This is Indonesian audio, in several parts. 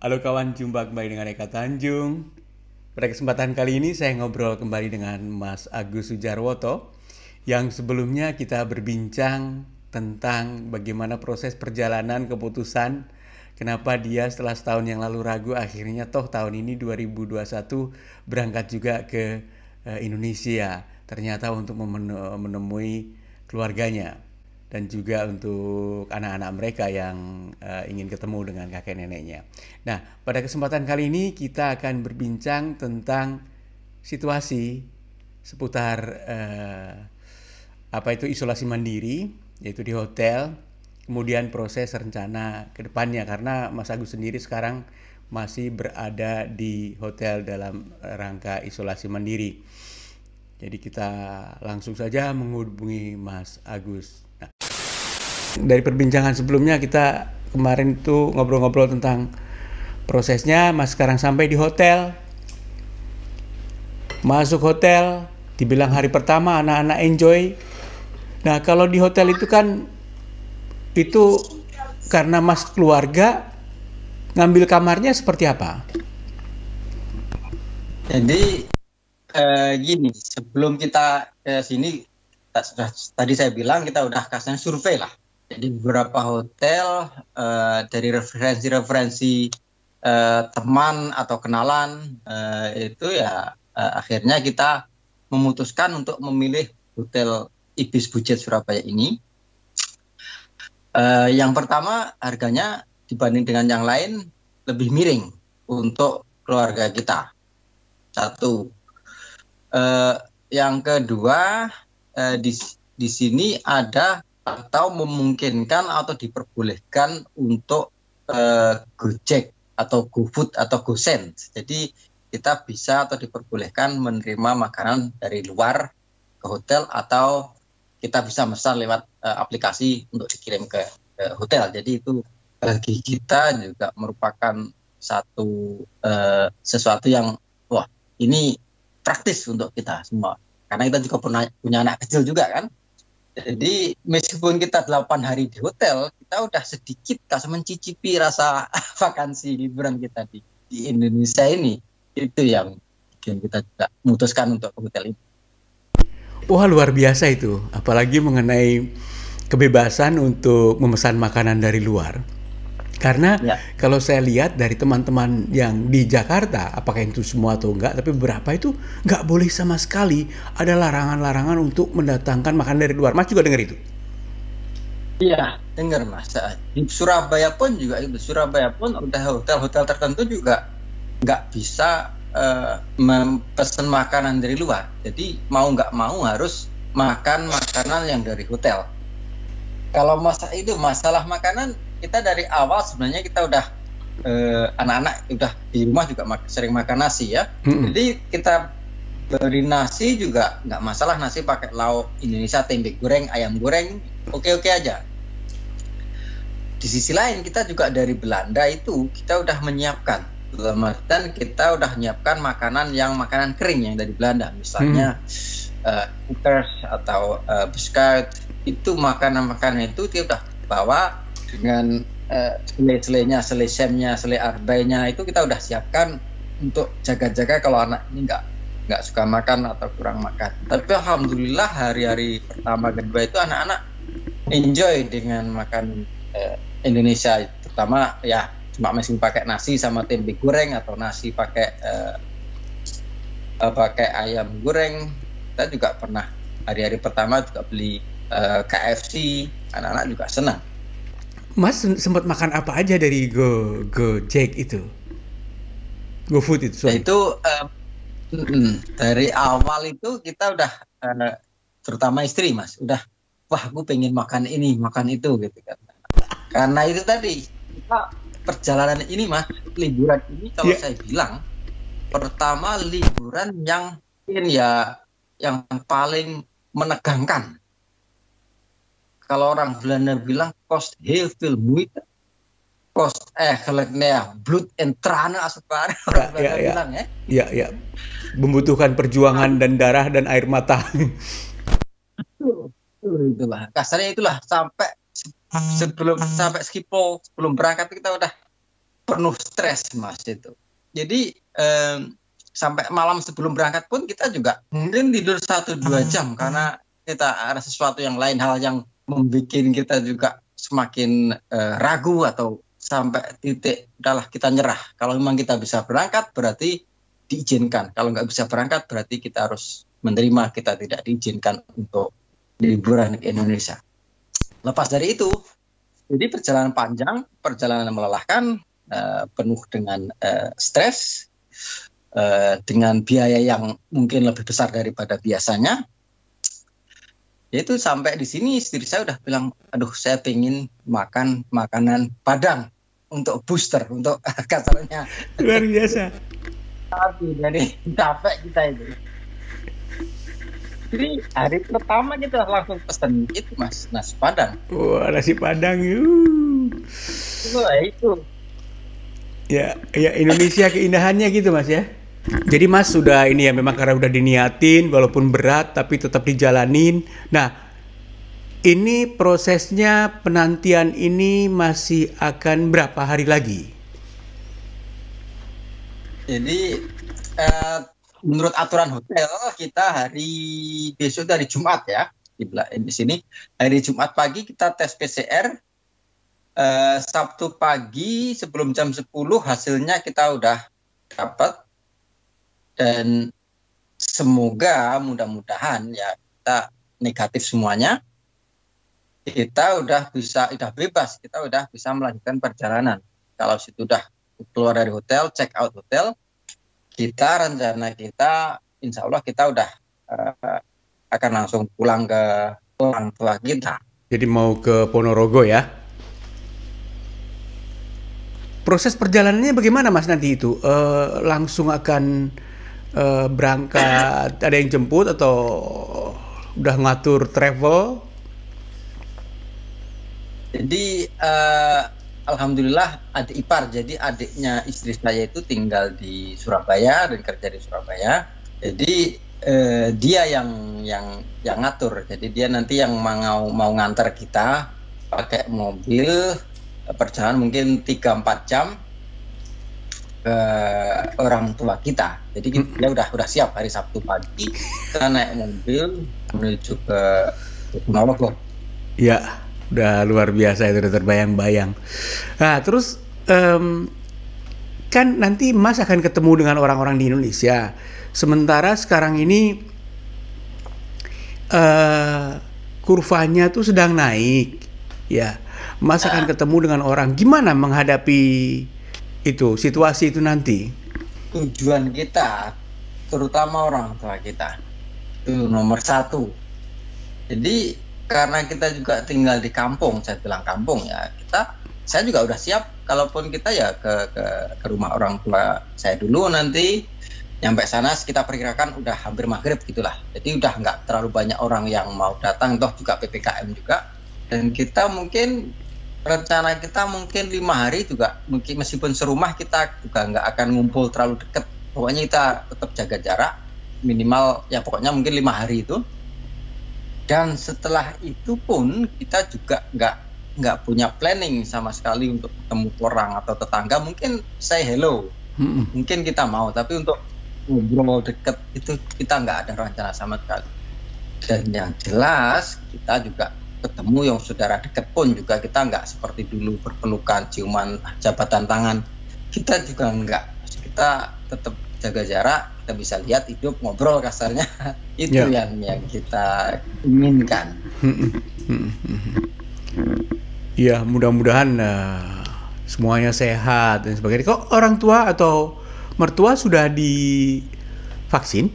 Halo kawan, jumpa kembali dengan Eka Tanjung. Pada kesempatan kali ini saya ngobrol kembali dengan Mas Agus Sujarwoto yang sebelumnya kita berbincang tentang bagaimana proses perjalanan keputusan kenapa dia setelah setahun yang lalu ragu akhirnya toh tahun ini 2021 berangkat juga ke Indonesia ternyata untuk menemui keluarganya dan juga untuk anak-anak mereka yang ingin ketemu dengan kakek neneknya. Nah, pada kesempatan kali ini kita akan berbincang tentang situasi seputar apa itu isolasi mandiri, yaitu di hotel, kemudian proses rencana ke depannya karena Mas Agus sendiri sekarang masih berada di hotel dalam rangka isolasi mandiri. Jadi kita langsung saja menghubungi Mas Agus. Dari perbincangan sebelumnya kita kemarin tuh ngobrol-ngobrol tentang prosesnya. Mas sekarang sampai di hotel, masuk hotel, dibilang hari pertama anak-anak enjoy. Nah kalau di hotel itu kan itu karena Mas keluarga ngambil kamarnya seperti apa? Jadi gini, sebelum kita ke sini, tadi saya bilang kita udah kasih survei lah. Jadi beberapa hotel dari referensi-referensi teman atau kenalan itu ya akhirnya kita memutuskan untuk memilih hotel Ibis Budget Surabaya ini. Yang pertama harganya dibanding dengan yang lain lebih miring untuk keluarga kita. Satu. Yang kedua di sini ada atau memungkinkan atau diperbolehkan untuk Gojek atau GoFood atau GoSend. Jadi kita bisa atau diperbolehkan menerima makanan dari luar ke hotel atau kita bisa pesan lewat aplikasi untuk dikirim ke hotel. Jadi itu bagi kita juga merupakan sesuatu yang wah ini praktis untuk kita semua. Karena kita juga punya anak kecil juga kan. Jadi meskipun kita 8 hari di hotel, kita udah sedikit kasih mencicipi rasa vakansi liburan kita di Indonesia ini. Itu yang bikin kita juga memutuskan untuk hotel ini. Wah luar biasa itu, apalagi mengenai kebebasan untuk memesan makanan dari luar. Karena ya, kalau saya lihat dari teman-teman yang di Jakarta, apakah itu semua atau enggak, tapi beberapa itu enggak boleh sama sekali ada larangan-larangan untuk mendatangkan makanan dari luar. Mas juga dengar itu? Iya, dengar Mas. Di Surabaya pun juga itu. Surabaya pun udah hotel-hotel tertentu juga nggak bisa memesan makanan dari luar. Jadi mau nggak mau harus makan makanan yang dari hotel. Kalau masalah makanan, kita dari awal sebenarnya kita udah anak-anak udah di rumah juga sering makan nasi ya. Jadi kita beri nasi juga nggak masalah, nasi pakai lauk Indonesia, tempe goreng, ayam goreng, oke-oke aja. Di sisi lain kita juga dari Belanda itu kita udah menyiapkan, dan kita udah menyiapkan makanan kering yang dari Belanda, misalnya crackers atau biskuit. Itu makanan itu kita udah bawa dengan selai-selainya, selai semnya, selai arbainya itu kita udah siapkan untuk jaga-jaga kalau anak ini nggak suka makan atau kurang makan. Tapi alhamdulillah hari-hari pertama kedua itu anak-anak enjoy dengan makan Indonesia, terutama ya cuma masih pakai nasi sama tempe goreng atau nasi pakai ayam goreng. Kita juga pernah hari-hari pertama juga beli KFC, anak-anak juga senang. Mas sempat makan apa aja dari Gojek itu? GoFood itu? Ya, itu dari awal itu kita udah terutama istri Mas, udah wah aku pengen makan ini, makan itu gitu kan. Karena itu tadi kita perjalanan ini Mas, liburan ini kalau saya bilang pertama liburan yang paling menegangkan. Kalau orang Belanda bilang kost heel veel moeite, kost bloed en tranen als het ware, orang Belanda bilang ya. Iya. Membutuhkan perjuangan dan darah dan air mata. Itulah kasarnya, itulah sampai sebelum Schiphol, sebelum berangkat kita udah penuh stres Mas itu. Jadi sampai malam sebelum berangkat pun kita juga mungkin tidur 1-2 jam karena kita ada sesuatu yang lain, hal yang membuat kita juga semakin ragu atau sampai titik udahlah kita nyerah. Kalau memang kita bisa berangkat berarti diizinkan. Kalau nggak bisa berangkat berarti kita harus menerima kita tidak diizinkan untuk liburan ke Indonesia. Lepas dari itu, jadi perjalanan panjang, perjalanan melelahkan, penuh dengan stres, dengan biaya yang mungkin lebih besar daripada biasanya. Yaitu sampai di sini istri saya udah bilang, aduh saya pengen makan makanan Padang untuk booster, untuk kasarnya. Luar biasa. Tapi dari capek kita itu. Jadi hari pertama kita langsung pesen itu Mas, nasi Padang. Wah, nasi Padang. Itu. Ya Indonesia keindahannya gitu Mas ya. Jadi Mas sudah ini ya, memang karena udah diniatin walaupun berat tapi tetap dijalanin. Nah, ini prosesnya penantian ini masih akan berapa hari lagi? Jadi menurut aturan hotel kita besok dari Jumat ya, di sini hari Jumat pagi kita tes PCR, Sabtu pagi sebelum jam 10 hasilnya kita udah dapat, dan semoga mudah-mudahan ya kita negatif semuanya, kita udah bebas, kita udah bisa melanjutkan perjalanan. Kalau situ udah keluar dari hotel, check out hotel, rencana kita insya Allah kita udah akan langsung pulang ke orang tua kita. Jadi mau ke Ponorogo ya? Proses perjalanannya bagaimana Mas nanti itu? Langsung akan berangkat, ada yang jemput atau udah ngatur travel? Jadi alhamdulillah adik ipar, jadi adiknya istri saya itu tinggal di Surabaya dan kerja di Surabaya. Jadi dia yang ngatur. Jadi dia nanti yang mau ngantar kita pakai mobil, perjalanan mungkin 3-4 jam ke orang tua kita. Jadi dia udah siap hari Sabtu pagi kita naik mobil menuju ke Ponorogo. Ya. Udah luar biasa itu, udah terbayang-bayang. Nah terus kan nanti Mas akan ketemu dengan orang-orang di Indonesia. Sementara sekarang ini kurvanya tuh sedang naik. Ya, Mas akan ketemu dengan orang. Gimana menghadapi itu, situasi itu nanti? Tujuan kita, terutama orang tua kita, itu nomor 1. Jadi karena kita juga tinggal di kampung, saya bilang kampung ya, saya juga udah siap, kalaupun kita ya ke rumah orang tua saya dulu, nanti nyampe sana kita perkirakan udah hampir maghrib gitulah, jadi udah nggak terlalu banyak orang yang mau datang, toh juga PPKM juga, dan kita mungkin rencana kita mungkin 5 hari juga, mungkin meskipun serumah kita juga nggak akan ngumpul terlalu deket, pokoknya kita tetap jaga jarak minimal ya, pokoknya mungkin 5 hari itu. Dan setelah itu pun kita juga nggak punya planning sama sekali untuk ketemu orang atau tetangga. Mungkin say hello, mungkin kita mau, tapi untuk ngobrol deket itu kita nggak ada rencana sama sekali. Dan yang jelas kita juga ketemu yang saudara deket pun juga kita nggak seperti dulu berpelukan, ciuman, jabatan tangan. Kita juga nggak, kita tetap jaga jarak, kita bisa lihat hidup, ngobrol kasarnya. Itu yang kita inginkan. Ya, mudah-mudahan semuanya sehat dan sebagainya. Kok orang tua atau mertua sudah divaksin?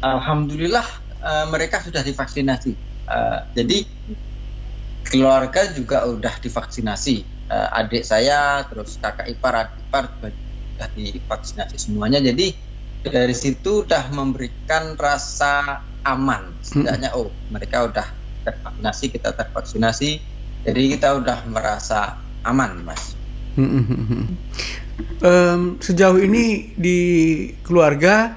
Alhamdulillah mereka sudah divaksinasi. Jadi keluarga juga udah divaksinasi. Adik saya, terus kakak ipar, adik ipar sudah divaksinasi semuanya. Jadi dari situ udah memberikan rasa aman. Setidaknya mereka udah tervaksinasi, kita tervaksinasi. Jadi kita udah merasa aman, Mas. Sejauh ini di keluarga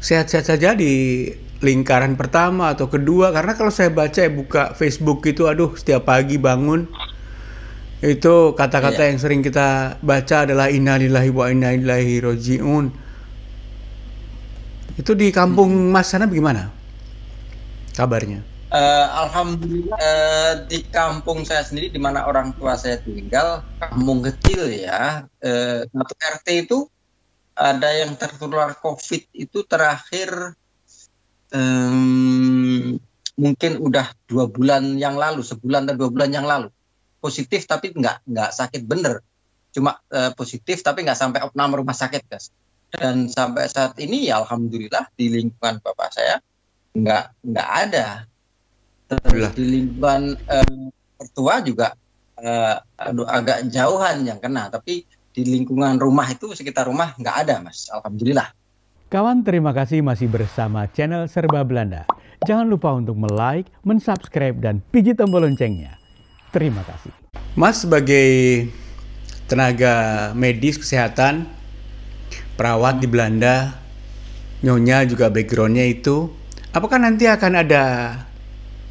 sehat-sehat saja di lingkaran pertama atau kedua, karena kalau saya buka Facebook itu, aduh, setiap pagi bangun Itu kata-kata Iya. yang sering kita baca adalah innalillahi wa inna ilaihi rajiun. Itu di kampung Mas sana bagaimana kabarnya? Alhamdulillah, di kampung saya sendiri di mana orang tua saya tinggal, kampung kecil ya, satu RT itu ada yang tertular COVID itu terakhir mungkin udah 2 bulan yang lalu, sebulan atau 2 bulan yang lalu. Positif tapi nggak sakit bener, cuma positif tapi nggak sampai opname rumah sakit, guys. Dan sampai saat ini ya alhamdulillah di lingkungan bapak saya nggak ada. Terus di lingkungan mertua juga agak jauhan yang kena, tapi di lingkungan rumah itu sekitar rumah nggak ada, Mas. Alhamdulillah. Kawan, terima kasih masih bersama channel Serba Belanda. Jangan lupa untuk like, subscribe dan pijit tombol loncengnya. Terima kasih. Mas sebagai tenaga medis kesehatan, perawat di Belanda, Nyonya juga backgroundnya itu, apakah nanti akan ada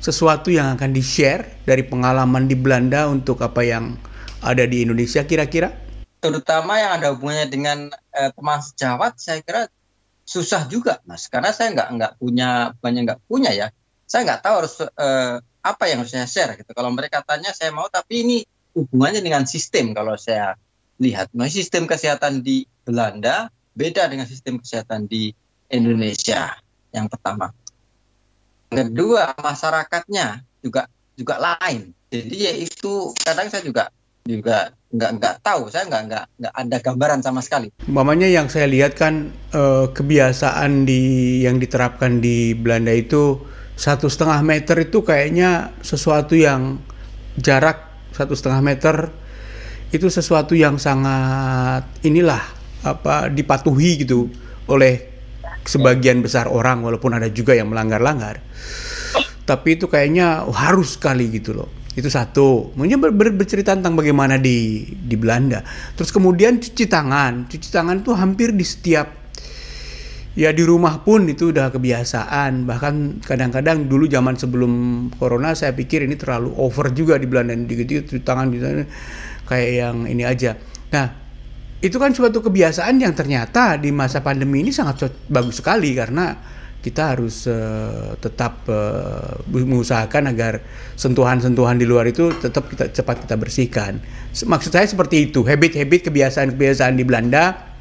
sesuatu yang akan di-share dari pengalaman di Belanda untuk apa yang ada di Indonesia kira-kira? Terutama yang ada hubungannya dengan teman sejawat, saya kira susah juga, Mas, karena saya nggak punya ya. Saya nggak tahu harus apa yang harus saya share gitu. Kalau mereka tanya saya mau, tapi ini hubungannya dengan sistem. Kalau saya lihat, sistem kesehatan di Belanda beda dengan sistem kesehatan di Indonesia. Yang pertama, kedua masyarakatnya juga lain. Jadi ya itu kadang saya juga nggak tahu, saya nggak ada gambaran sama sekali. Umpamanya yang saya lihat kan kebiasaan yang diterapkan di Belanda itu 1,5 meter itu kayaknya sesuatu yang jarak 1,5 meter itu sesuatu yang sangat dipatuhi gitu oleh sebagian besar orang, walaupun ada juga yang melanggar-langgar. Tapi itu kayaknya harus sekali gitu loh. Itu satu. Mungkin bercerita tentang bagaimana di Belanda. Terus kemudian cuci tangan tuh hampir di setiap, ya di rumah pun itu udah kebiasaan. Bahkan kadang-kadang dulu zaman sebelum corona saya pikir ini terlalu over juga di Belanda, dikit-dikit cuci tangan kayak yang ini aja. Nah, itu kan suatu kebiasaan yang ternyata di masa pandemi ini sangat bagus sekali, karena kita harus tetap mengusahakan agar sentuhan-sentuhan di luar itu tetap cepat kita bersihkan. Maksud saya seperti itu, habit-habit, kebiasaan-kebiasaan di Belanda,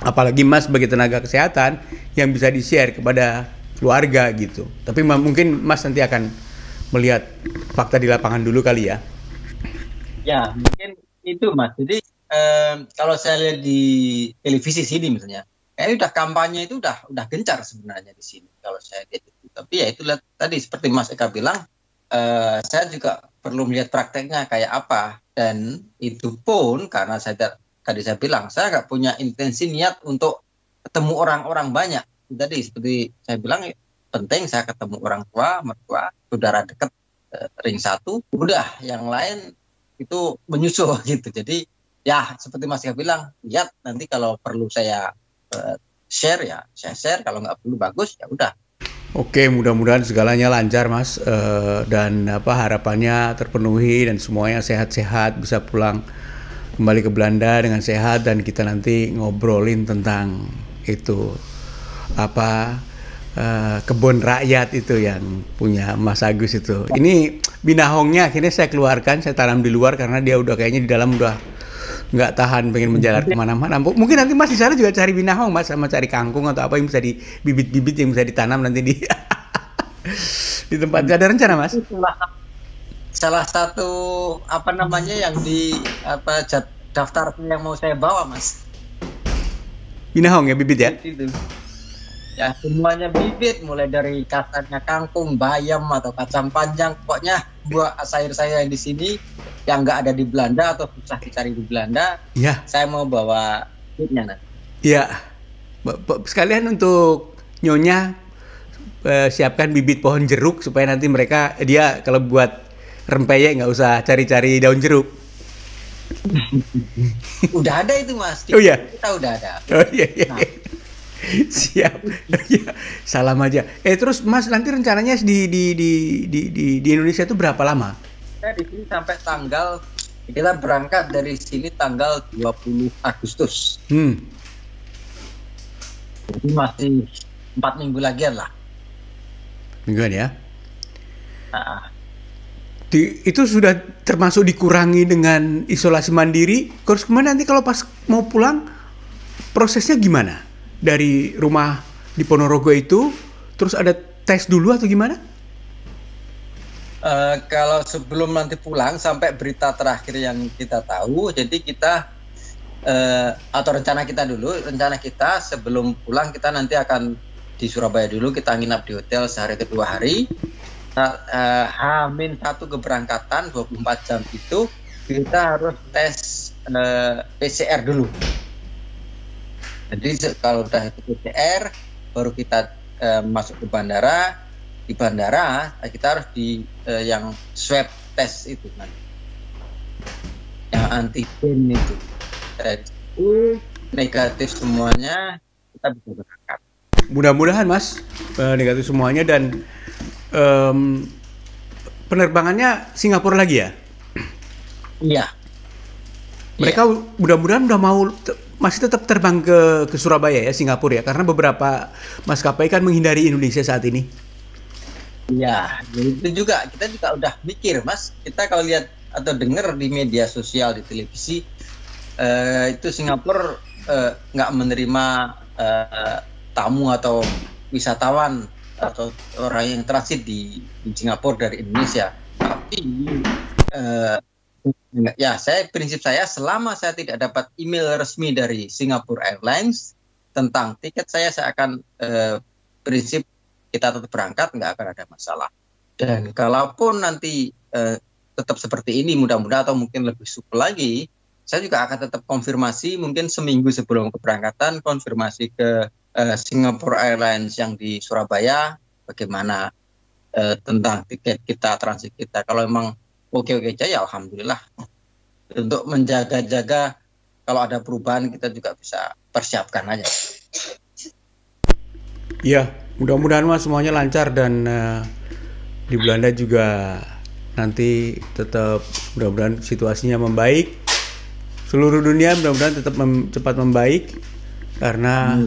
apalagi Mas sebagai tenaga kesehatan yang bisa di-share kepada keluarga gitu. Tapi mungkin Mas nanti akan melihat fakta di lapangan dulu kali ya. Ya, mungkin itu Mas. Jadi kalau saya lihat di televisi sini misalnya, udah kampanye itu udah gencar sebenarnya di sini kalau saya lihat itu. Tapi ya itu tadi seperti Mas Eka bilang, saya juga perlu melihat prakteknya kayak apa. Dan itu pun karena tadi saya bilang saya nggak punya intensi niat untuk ketemu orang-orang banyak. Tadi seperti saya bilang, penting saya ketemu orang tua, mertua, saudara dekat, ring 1, udah yang lain itu menyusul gitu. Jadi ya seperti Mas Eka bilang, lihat nanti kalau perlu saya share ya saya share, kalau nggak perlu bagus ya udah. Oke, mudah-mudahan segalanya lancar Mas, dan harapannya terpenuhi dan semuanya sehat-sehat, bisa pulang kembali ke Belanda dengan sehat, dan kita nanti ngobrolin tentang itu kebun rakyat itu yang punya Mas Agus itu. Ini binahongnya akhirnya saya keluarkan, saya tanam di luar karena dia udah kayaknya di dalam udah nggak tahan, pengen menjalar kemana-mana. Mungkin nanti Mas di sana juga cari binahong Mas, sama cari kangkung atau apa yang bisa di bibit-bibit yang bisa ditanam nanti di di tempatnya. Ada rencana Mas? Salah satu yang di daftar yang mau saya bawa Mas. Binahong ya, bibit ya? Itu. Ya semuanya bibit, mulai dari kasarnya kangkung, bayam atau kacang panjang, pokoknya buah sayur-sayur yang di sini yang nggak ada di Belanda atau susah dicari di Belanda, ya. Saya mau bawa bibitnya nanti. Iya, sekalian untuk Nyonya siapkan bibit pohon jeruk supaya nanti dia kalau buat rempeyek nggak usah cari-cari daun jeruk. Udah ada itu Mas. Oh iya. Kita udah ada. Oh iya. Nah. Siap. Ya, salam aja. Terus Mas nanti rencananya di Indonesia itu berapa lama? Saya di sini sampai tanggal Kita berangkat dari sini tanggal 20 Agustus. Jadi masih 4 minggu lagi lah. Mingguan ya. Nah, Itu sudah termasuk dikurangi dengan isolasi mandiri. Terus kemudian nanti kalau pas mau pulang, prosesnya gimana? Dari rumah di Ponorogo itu, terus ada tes dulu atau gimana? kalau sebelum nanti pulang sampai berita terakhir yang kita tahu, jadi kita atau rencana kita sebelum pulang kita nanti akan di Surabaya dulu, kita nginap di hotel sehari atau 2 hari. H-1 keberangkatan 24 jam itu kita harus tes PCR dulu. Jadi kalau udah itu PCR baru kita masuk ke bandara. Di bandara kita harus di yang swab test itu nanti, yang antigen itu. Negatif semuanya, kita bisa berangkat. Mudah-mudahan Mas negatif semuanya. Dan penerbangannya Singapura lagi ya? Iya. Mereka mudah-mudahan udah mau masih tetap terbang ke Surabaya ya, Singapura ya, karena beberapa maskapai kan menghindari Indonesia saat ini. Iya, itu juga kita juga udah mikir, Mas. Kita kalau lihat atau dengar di media sosial, di televisi, itu Singapura nggak menerima tamu atau wisatawan atau orang yang transit di Singapura dari Indonesia. Tapi ya, prinsip saya selama saya tidak dapat email resmi dari Singapore Airlines tentang tiket saya akan prinsip kita tetap berangkat, nggak akan ada masalah. Dan kalaupun nanti tetap seperti ini, mudah-mudahan atau mungkin lebih supel lagi, saya juga akan tetap konfirmasi mungkin seminggu sebelum keberangkatan, konfirmasi ke Singapore Airlines yang di Surabaya bagaimana tentang tiket kita, transit kita. Kalau memang oke-oke aja ya alhamdulillah. Untuk menjaga-jaga kalau ada perubahan kita juga bisa persiapkan aja. Iya, mudah-mudahan Mas semuanya lancar dan di Belanda juga nanti tetap mudah-mudahan situasinya membaik. Seluruh dunia mudah-mudahan tetap cepat membaik, karena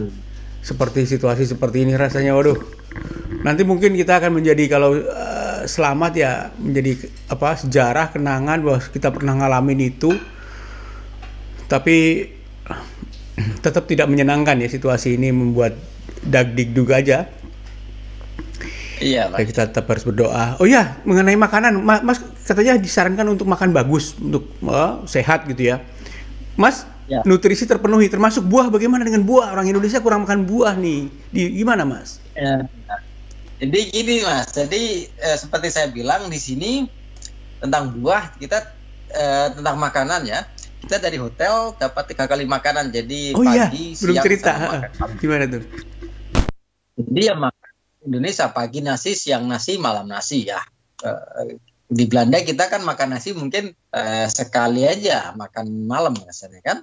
seperti situasi seperti ini rasanya waduh. Nanti mungkin kita akan menjadi kalau selamat ya menjadi sejarah kenangan bahwa kita pernah ngalamin itu. Tapi tetap tidak menyenangkan ya, situasi ini membuat dagdikduk aja. Iya, Mas. Kita tetap harus berdoa. Oh ya, mengenai makanan, Mas katanya disarankan untuk makan bagus, untuk sehat gitu ya. Mas, ya. Nutrisi terpenuhi, termasuk buah. Bagaimana dengan buah? Orang Indonesia kurang makan buah nih. Gimana, Mas? Ya. Jadi gini, Mas. Jadi seperti saya bilang di sini tentang buah, kita tentang makanan ya. Kita dari hotel dapat 3 kali makanan. Jadi pagi, belum siang, cerita. makan. Gimana tuh? Jadi ya makan Indonesia pagi nasi, siang nasi, malam nasi ya. Di Belanda kita kan makan nasi mungkin sekali aja makan malam rasanya kan.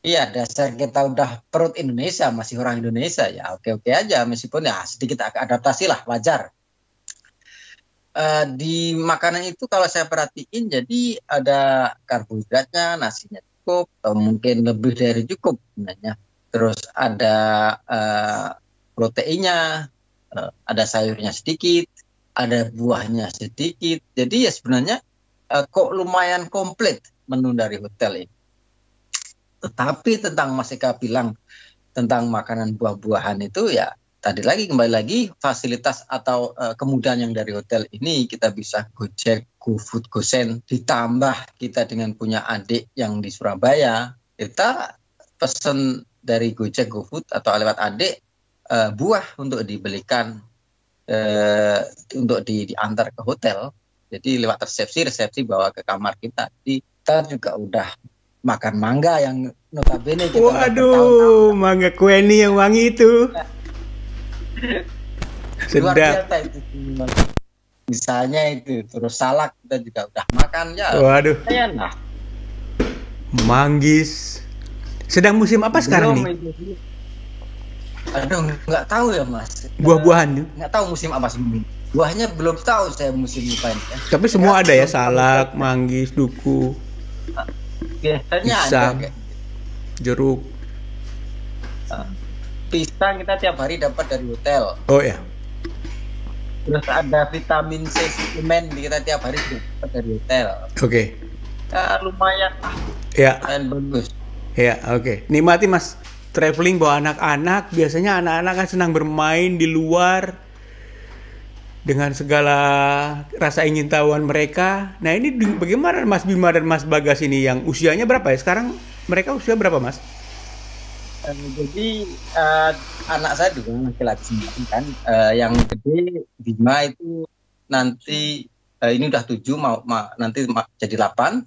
Iya, dasar kita udah perut Indonesia, masih orang Indonesia ya oke-oke aja, meskipun ya sedikit adaptasi lah, wajar. Di makanan itu kalau saya perhatiin jadi ada karbohidratnya, nasinya cukup atau mungkin lebih dari cukup sebenarnya. Terus ada proteinnya, ada sayurnya sedikit, ada buahnya sedikit. Jadi ya sebenarnya kok lumayan komplit menu dari hotel ini. Tetapi tentang Mas Eka bilang tentang makanan buah-buahan itu ya tadi lagi kembali lagi fasilitas atau kemudahan yang dari hotel ini, kita bisa Gojek, GoFood, GoSend, ditambah kita dengan punya adik yang di Surabaya, kita pesen dari Gojek, GoFood atau lewat adik buah untuk dibelikan untuk diantar ke hotel. Jadi lewat resepsi bawa ke kamar kita. Jadi kita juga udah makan mangga yang notabene kita waduh, mangga kueni yang wangi itu. Luar Sedap. biasa itu. Misalnya itu, terus salak kita juga udah makan ya. Waduh. Enak. Manggis. Sedang musim apa sekarang nih? Itu. Aduh, nggak tahu ya Mas. Buah-buahan. Nggak tahu musim apa sih. Buahnya belum tahu saya musim apa ini. Tapi semua ada ya, salak, manggis, duku. Biasanya ada Pisang, kayak jeruk. uh, pisang kita tiap hari dapat dari hotel. Oh ya, Terus ada vitamin C suplemen kita tiap hari dapat dari hotel. oke. Lumayan lah, Ya, lumayan bagus. ya, oke. Nikmati Mas traveling bawa anak-anak. Biasanya anak-anak kan senang bermain di luar dengan segala rasa ingin tahuan mereka. Nah ini bagaimana Mas Bima dan Mas Bagas ini yang usianya berapa ya? Sekarang mereka usia berapa Mas? Jadi anak saya juga laki-laki semua kan. Yang gede Bima itu nanti ini udah 7 nanti jadi 8.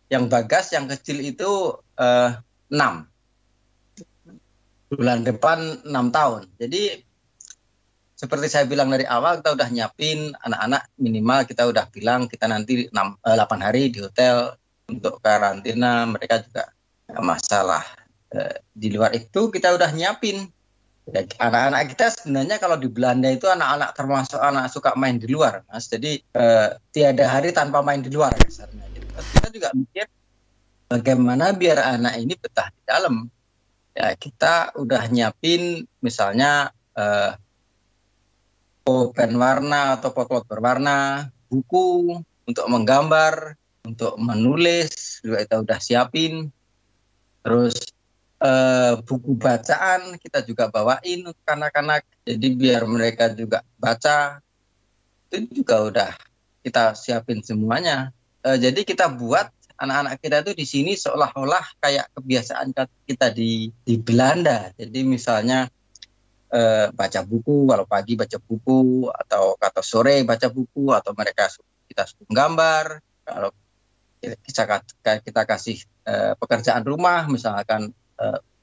Yang Bagas yang kecil itu 6. Bulan depan 6 tahun. Jadi seperti saya bilang dari awal, kita udah nyiapin anak-anak, minimal kita udah bilang kita nanti 8 hari di hotel untuk karantina. Mereka juga nggak masalah. Di luar itu kita udah nyiapin. Anak-anak kita sebenarnya kalau di Belanda itu anak-anak termasuk anak suka main di luar, Mas. Jadi tiada hari tanpa main di luar kasarnya. Kita juga mikir bagaimana biar anak ini betah di dalam. Ya kita udah nyiapin misalnya pen warna atau potlot berwarna, buku untuk menggambar, untuk menulis juga kita udah siapin. Terus buku bacaan kita juga bawain untuk anak-anak, jadi biar mereka juga baca. Itu juga udah kita siapin semuanya. Jadi kita buat anak-anak kita tuh di sini seolah-olah kayak kebiasaan kita di Belanda. Jadi misalnya baca buku, kalau pagi baca buku, atau sore baca buku, atau kita suruh gambar. Kalau kita kasih pekerjaan rumah, misalkan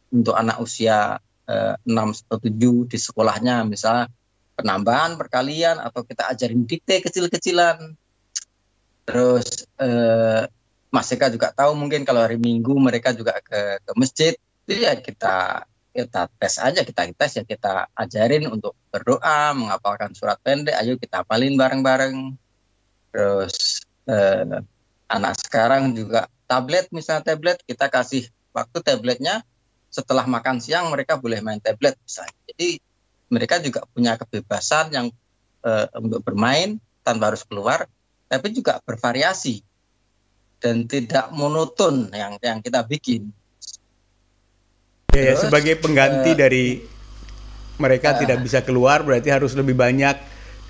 untuk anak usia 6 atau 7 di sekolahnya, misalnya penambahan, perkalian, atau kita ajarin dikte kecil-kecilan. Terus Mas Eka juga tahu mungkin kalau hari Minggu mereka juga ke masjid, jadi ya kita tes aja, kita tes ya, kita ajarin untuk berdoa, menghafalkan surat pendek, ayo kita hafalin bareng-bareng. Terus anak sekarang juga tablet, misalnya tablet, kita kasih waktu tabletnya setelah makan siang, mereka boleh main tablet misalnya. Jadi mereka juga punya kebebasan yang untuk bermain tanpa harus keluar, tapi juga bervariasi dan tidak monoton yang kita bikin. Ya, sebagai pengganti dari mereka tidak bisa keluar, berarti harus lebih banyak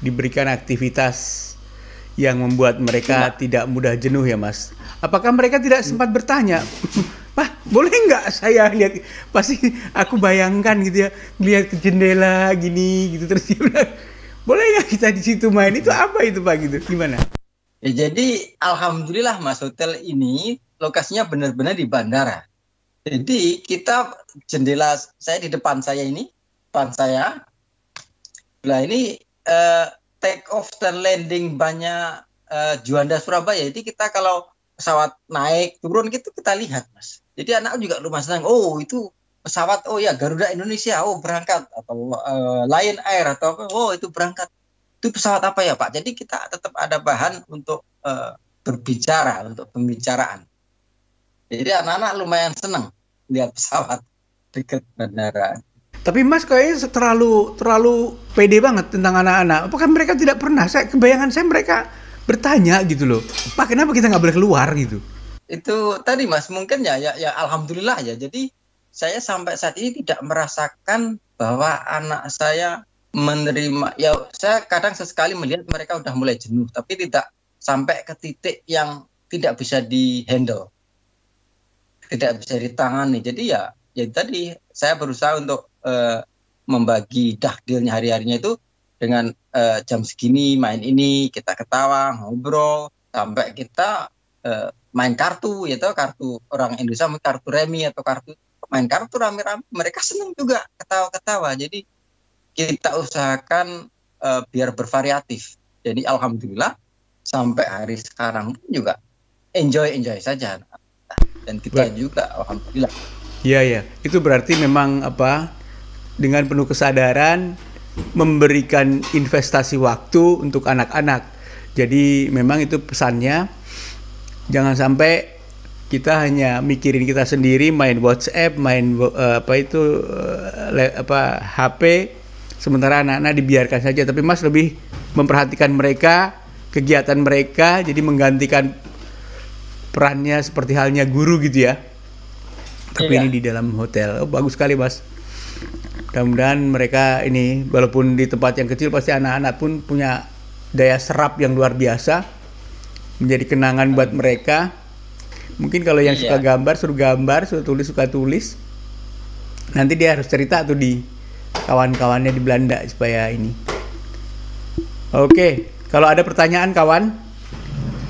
diberikan aktivitas yang membuat mereka tidak mudah jenuh ya Mas. Apakah mereka tidak sempat bertanya, Pak, boleh nggak saya lihat? Pasti aku bayangkan gitu ya, lihat ke jendela gini gitu, terus dia bilang, boleh nggak kita di situ main? Itu apa itu Pak gitu? Gimana? Ya, jadi alhamdulillah Mas, hotel ini lokasinya benar-benar di bandara. Jadi kita jendela saya di depan saya ini, depan saya. Nah ini take off dan landing banyak Juanda Surabaya. Jadi kita kalau pesawat naik turun gitu kita lihat Mas. Jadi anak juga rumah senang. Oh itu pesawat, oh ya Garuda Indonesia, oh berangkat, atau Lion Air, atau oh itu berangkat. Itu pesawat apa ya Pak? Jadi kita tetap ada bahan untuk berbicara, untuk pembicaraan. Jadi anak-anak lumayan senang lihat pesawat dekat bandara. Tapi Mas kayaknya terlalu pede banget tentang anak-anak. Apakah mereka tidak pernah? Kebayangan saya mereka bertanya gitu loh, Pak kenapa kita nggak boleh keluar gitu? Itu tadi Mas, mungkin ya alhamdulillah ya. Jadi saya sampai saat ini tidak merasakan bahwa anak saya menerima. Ya saya kadang sesekali melihat mereka udah mulai jenuh, tapi tidak sampai ke titik yang tidak bisa dihandle, tidak bisa ditangani. Jadi ya tadi saya berusaha untuk membagi dahilnya hari-harinya itu dengan jam segini main ini, kita ketawa, ngobrol, sampai kita main kartu, yaitu kartu orang Indonesia, kartu remi atau main kartu rame-rame, mereka senang juga ketawa-ketawa. Jadi kita usahakan biar bervariatif. Jadi alhamdulillah sampai hari sekarang juga enjoy saja, dan kita juga alhamdulillah. Iya, itu berarti memang dengan penuh kesadaran memberikan investasi waktu untuk anak-anak. Jadi memang itu pesannya, jangan sampai kita hanya mikirin kita sendiri, main WhatsApp, main HP, sementara anak-anak dibiarkan saja. Tapi Mas lebih memperhatikan mereka, kegiatan mereka, jadi menggantikan perannya seperti halnya guru gitu ya. Tapi ini di dalam hotel. Oh, bagus sekali Mas. Mudah-mudahan mereka ini, walaupun di tempat yang kecil, pasti anak-anak pun punya daya serap yang luar biasa, menjadi kenangan buat mereka. Mungkin kalau yang suka gambar, suruh tulis, suka tulis. Nanti dia harus cerita tuh di kawan-kawannya di Belanda supaya ini. Oke, kalau ada pertanyaan kawan,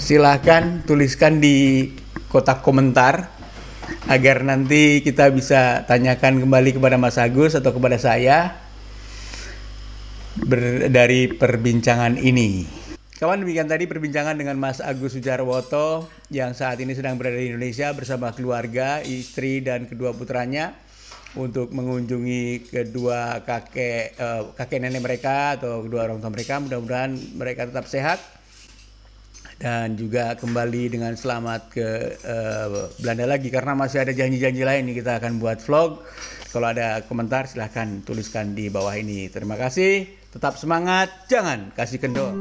silahkan tuliskan di kotak komentar agar nanti kita bisa tanyakan kembali kepada Mas Agus atau kepada saya dari perbincangan ini. Kawan, demikian tadi perbincangan dengan Mas Agus Sujarwoto yang saat ini sedang berada di Indonesia bersama keluarga, istri dan kedua putranya untuk mengunjungi kedua kakek nenek mereka atau kedua orang tua mereka. Mudah-mudahan mereka tetap sehat dan juga kembali dengan selamat ke Belanda lagi, karena masih ada janji-janji lain nih, kita akan buat vlog. Kalau ada komentar silahkan tuliskan di bawah ini. Terima kasih, tetap semangat, jangan kasih kendor.